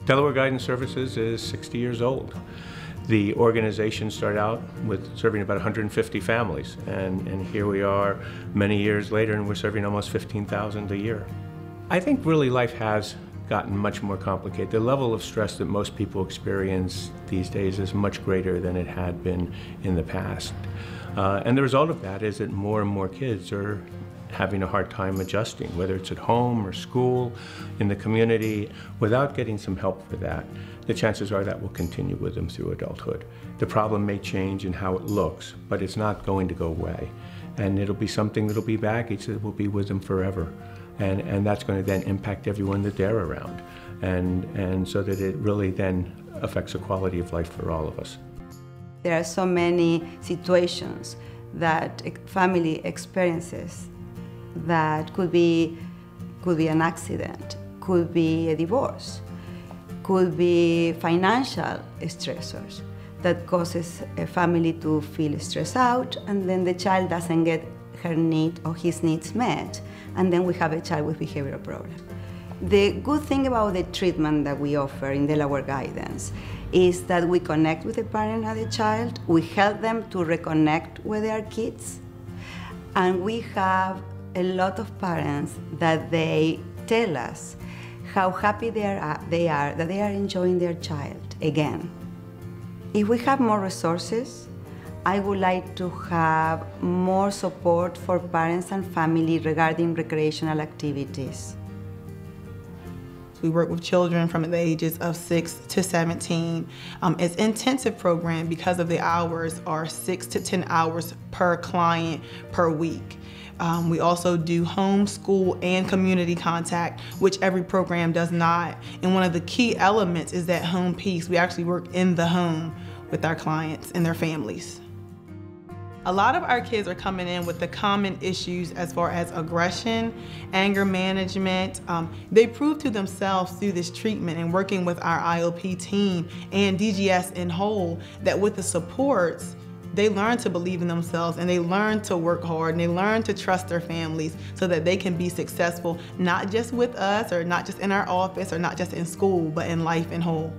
Delaware Guidance Services is 60 years old. The organization started out with serving about 150 families, and here we are many years later, and we're serving almost 15,000 a year. I think really life has gotten much more complicated. The level of stress that most people experience these days is much greater than it had been in the past. And the result of that is that more and more kids are having a hard time adjusting, whether it's at home or school, in the community. Without getting some help for that, the chances are that will continue with them through adulthood. The problem may change in how it looks, but it's not going to go away. And it'll be something that'll be baggage that will be with them forever. And that's going to then impact everyone that they're around. And so that it really then affects the quality of life for all of us. There are so many situations that a family experiences that could be an accident, could be a divorce, could be financial stressors that causes a family to feel stressed out, and then the child doesn't get her need or his needs met, and then we have a child with behavioral problems. The good thing about the treatment that we offer in Delaware Guidance is that we connect with the parent and the child, we help them to reconnect with their kids, and we have a lot of parents that they tell us how happy they are that they are enjoying their child again. If we have more resources, I would like to have more support for parents and family regarding recreational activities. We work with children from the ages of 6 to 17. It's an intensive program because of the hours are 6 to 10 hours per client per week. We also do home, school, and community contact, which every program does not. And one of the key elements is that home piece. We actually work in the home with our clients and their families. A lot of our kids are coming in with the common issues as far as aggression, anger management. They prove to themselves through this treatment and working with our IOP team and DGS in whole that with the supports, they learn to believe in themselves and they learn to work hard and they learn to trust their families so that they can be successful, not just with us or not just in our office or not just in school, but in life in whole.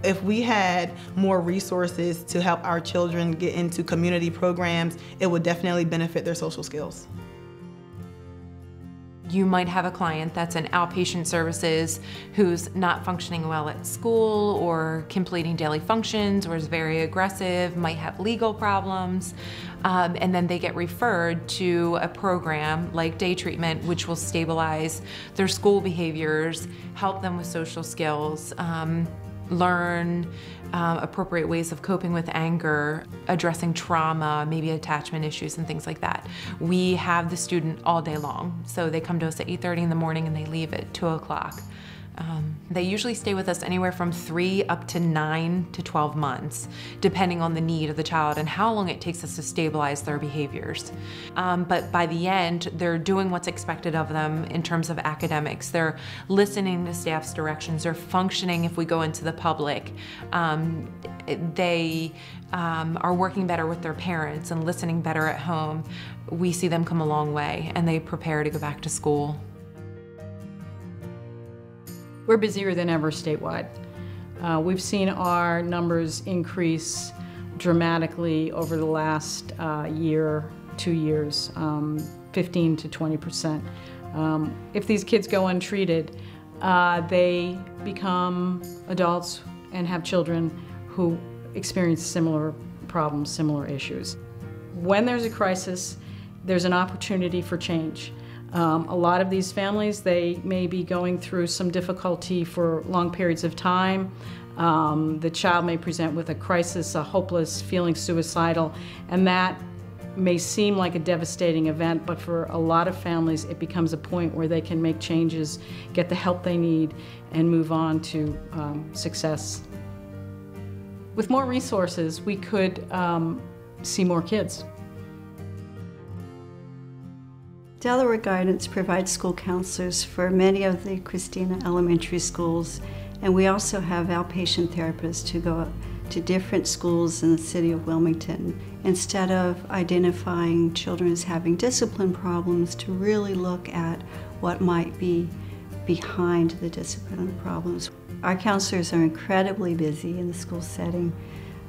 If we had more resources to help our children get into community programs, it would definitely benefit their social skills. You might have a client that's in outpatient services who's not functioning well at school or completing daily functions or is very aggressive, might have legal problems, and then they get referred to a program like day treatment, which will stabilize their school behaviors, help them with social skills, learn appropriate ways of coping with anger, addressing trauma, maybe attachment issues and things like that. We have the student all day long. So they come to us at 8:30 in the morning and they leave at 2 o'clock. They usually stay with us anywhere from 3 up to 9 to 12 months, depending on the need of the child and how long it takes us to stabilize their behaviors. But by the end, they're doing what's expected of them in terms of academics. They're listening to staff's directions. They're functioning if we go into the public. They are working better with their parents and listening better at home. We see them come a long way and they prepare to go back to school. We're busier than ever statewide. We've seen our numbers increase dramatically over the last year, 2 years, 15 to 20%. If these kids go untreated, they become adults and have children who experience similar problems, similar issues. When there's a crisis, there's an opportunity for change. A lot of these families, they may be going through some difficulty for long periods of time. The child may present with a crisis, a hopeless, feeling suicidal, and that may seem like a devastating event, but for a lot of families, it becomes a point where they can make changes, get the help they need, and move on to success. With more resources, we could see more kids. Delaware Guidance provides school counselors for many of the Christina elementary schools, and we also have outpatient therapists who go to different schools in the city of Wilmington. Instead of identifying children as having discipline problems, to really look at what might be behind the disciplinary problems. Our counselors are incredibly busy in the school setting.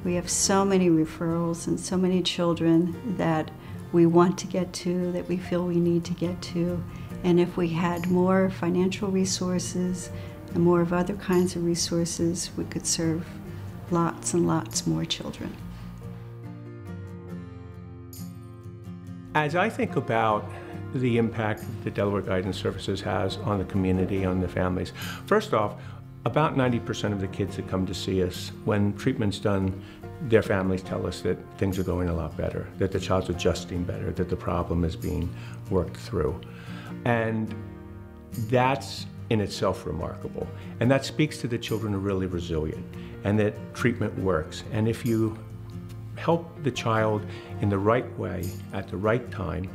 We have so many referrals and so many children that we want to get to, that we feel we need to get to. And if we had more financial resources and more of other kinds of resources, we could serve lots and lots more children. As I think about the impact that the Delaware Guidance Services has on the community, on the families, first off, about 90% of the kids that come to see us, when treatment's done, their families tell us that things are going a lot better, that the child's adjusting better, that the problem is being worked through. And that's in itself remarkable. And that speaks to the children are really resilient and that treatment works. And if you help the child in the right way, at the right time,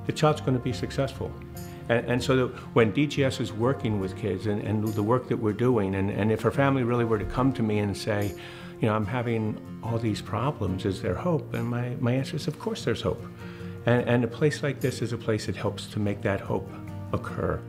the child's going to be successful. And so when DGS is working with kids and the work that we're doing, and if her family really were to come to me and say, you know, I'm having all these problems, is there hope? And my answer is, of course there's hope. And a place like this is a place that helps to make that hope occur.